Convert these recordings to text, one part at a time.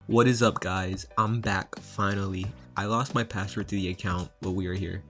What is up, guys? I'm back finally. I lost my password to the account, but we are here.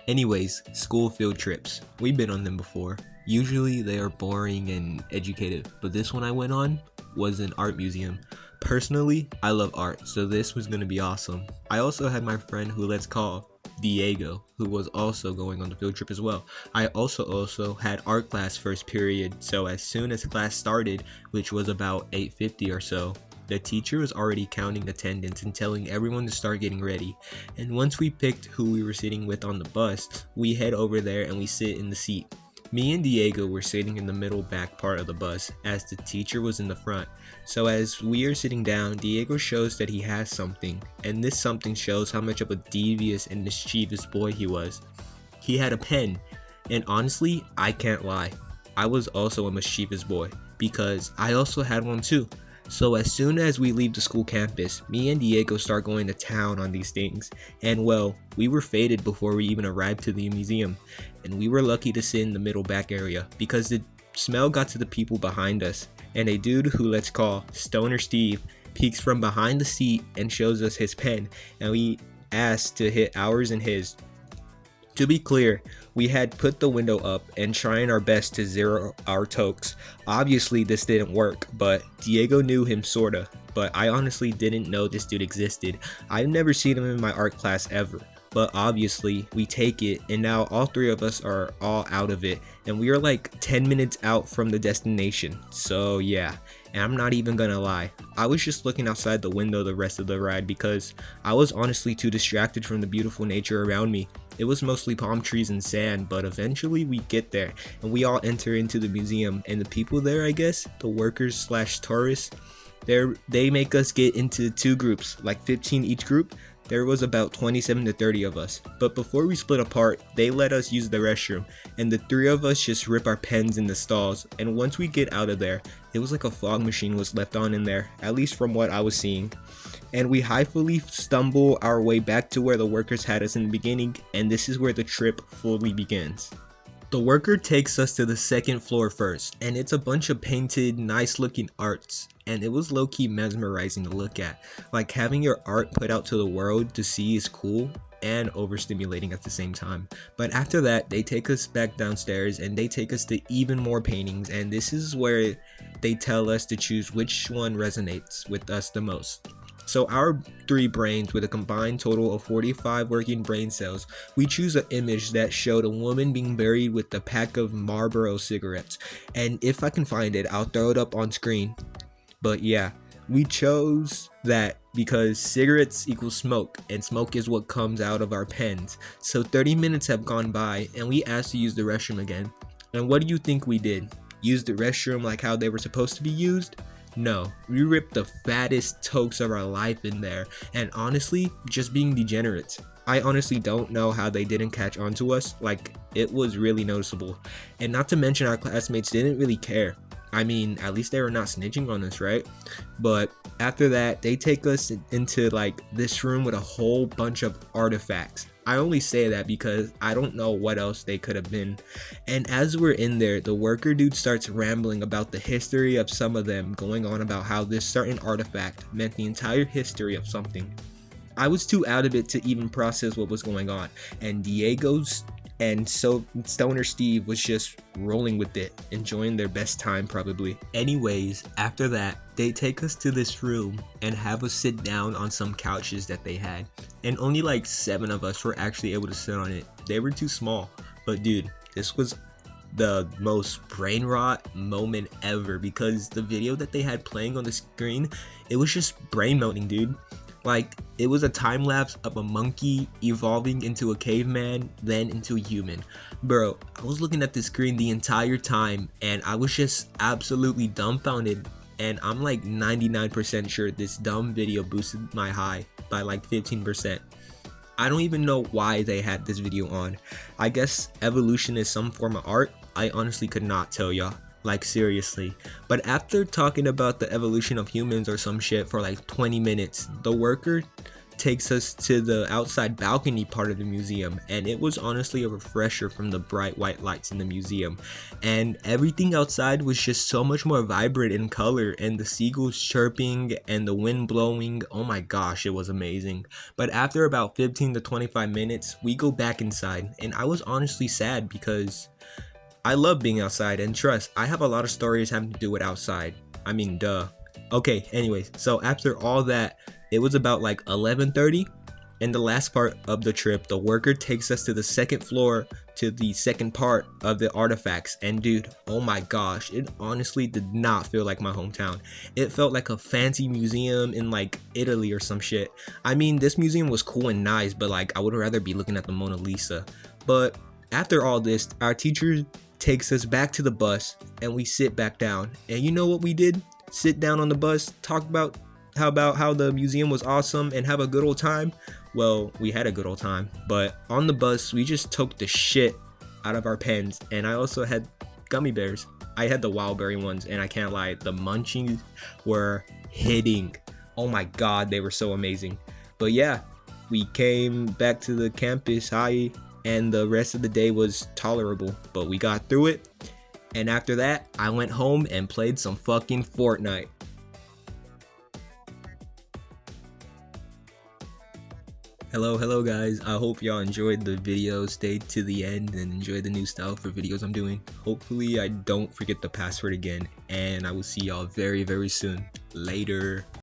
Anyways, school field trips. We've been on them before. Usually they are boring and educative, but this one I went on was an art museum. Personally, I love art, so this was gonna be awesome. I also had my friend who let's call Diego, who was also going on the field trip as well. I also had art class first period, so as soon as class started, which was about 8:50 or so, the teacher was already counting attendance and telling everyone to start getting ready. And once we picked who we were sitting with on the bus, we head over there and we sit in the seat. Me and Diego were sitting in the middle back part of the bus as the teacher was in the front. So as we are sitting down, Diego shows that he has something, and this something shows how much of a devious and mischievous boy he was. He had a pen, and honestly, I can't lie. I was also a mischievous boy because I also had one too. So as soon as we leave the school campus, me and Diego start going to town on these things. And well, we were faded before we even arrived to the museum. And we were lucky to sit in the middle back area because the smell got to the people behind us. And a dude who let's call Stoner Steve peeks from behind the seat and shows us his pen. And we asked to hit ours and his. To be clear, we had put the window up and trying our best to zero our tokes. Obviously this didn't work, but Diego knew him sorta, but I honestly didn't know this dude existed. I've never seen him in my art class ever, but obviously we take it, and now all three of us are all out of it, and we are like 10 minutes out from the destination. So yeah, and I'm not even gonna lie, I was just looking outside the window the rest of the ride because I was honestly too distracted from the beautiful nature around me. It was mostly palm trees and sand, but eventually we get there and we all enter into the museum, and the people there, I guess, the workers slash tourists, they make us get into two groups, like 15 each group. There was about 27 to 30 of us, but before we split apart, they let us use the restroom, and the three of us just rip our pens in the stalls, and once we get out of there, it was like a fog machine was left on in there, at least from what I was seeing. And we highly stumble our way back to where the workers had us in the beginning, and this is where the trip fully begins. The worker takes us to the second floor first, and it's a bunch of painted, nice looking arts, and it was low-key mesmerizing to look at. Like, having your art put out to the world to see is cool and overstimulating at the same time. But after that, they take us back downstairs and they take us to even more paintings, and this is where they tell us to choose which one resonates with us the most. So our three brains, with a combined total of 45 working brain cells, we choose an image that showed a woman being buried with a pack of Marlboro cigarettes. And if I can find it, I'll throw it up on screen. But yeah, we chose that because cigarettes equals smoke, and smoke is what comes out of our pens. So 30 minutes have gone by and we asked to use the restroom again. And what do you think we did? Use the restroom like how they were supposed to be used? No, we ripped the fattest tokes of our life in there, and honestly, just being degenerates. I honestly don't know how they didn't catch on to us, like, it was really noticeable. And not to mention our classmates didn't really care. I mean, at least they were not snitching on us, right? But after that, they take us into like this room with a whole bunch of artifacts. I only say that because I don't know what else they could have been. And as we're in there, the worker dude starts rambling about the history of some of them, going on about how this certain artifact meant the entire history of something. I was too out of it to even process what was going on, and Stoner Steve was just rolling with it, enjoying their best time probably. Anyways, after that, they take us to this room and have us sit down on some couches that they had, and only like 7 of us were actually able to sit on it. They were too small, but dude, this was the most brain rot moment ever because the video that they had playing on the screen, it was just brain melting, dude. Like, it was a time lapse of a monkey evolving into a caveman, then into a human. Bro, I was looking at the screen the entire time and I was just absolutely dumbfounded, and I'm like 99% sure this dumb video boosted my high by like 15%. I don't even know why they had this video on. I guess evolution is some form of art. I honestly could not tell y'all. Like, seriously. But after talking about the evolution of humans or some shit for like 20 minutes, the worker takes us to the outside balcony part of the museum, and it was honestly a refresher from the bright white lights in the museum. And everything outside was just so much more vibrant in color, and the seagulls chirping and the wind blowing. Oh my gosh, it was amazing. But after about 15 to 25 minutes, we go back inside, and I was honestly sad because I love being outside, and trust, I have a lot of stories having to do with outside. I mean, duh. Okay, anyways, so after all that, it was about like 11:30. In the last part of the trip, the worker takes us to the second floor to the second part of the artifacts. And dude, oh my gosh, it honestly did not feel like my hometown. It felt like a fancy museum in like Italy or some shit. I mean, this museum was cool and nice, but like I would rather be looking at the Mona Lisa. But after all this, our teacher takes us back to the bus and we sit back down. And you know what we did? Sit down on the bus, talk about how the museum was awesome and have a good old time. Well, we had a good old time, but on the bus we just took the shit out of our pens. And I also had gummy bears. I had the wild berry ones, and I can't lie, the munchies were hitting. Oh my god, they were so amazing. But yeah, we came back to the campus high, and the rest of the day was tolerable, but we got through it. And after that, I went home and played some fucking Fortnite. Hello guys, I hope y'all enjoyed the video, stayed to the end, and enjoyed the new style for videos I'm doing. Hopefully I don't forget the password again, and I will see y'all very soon. Later.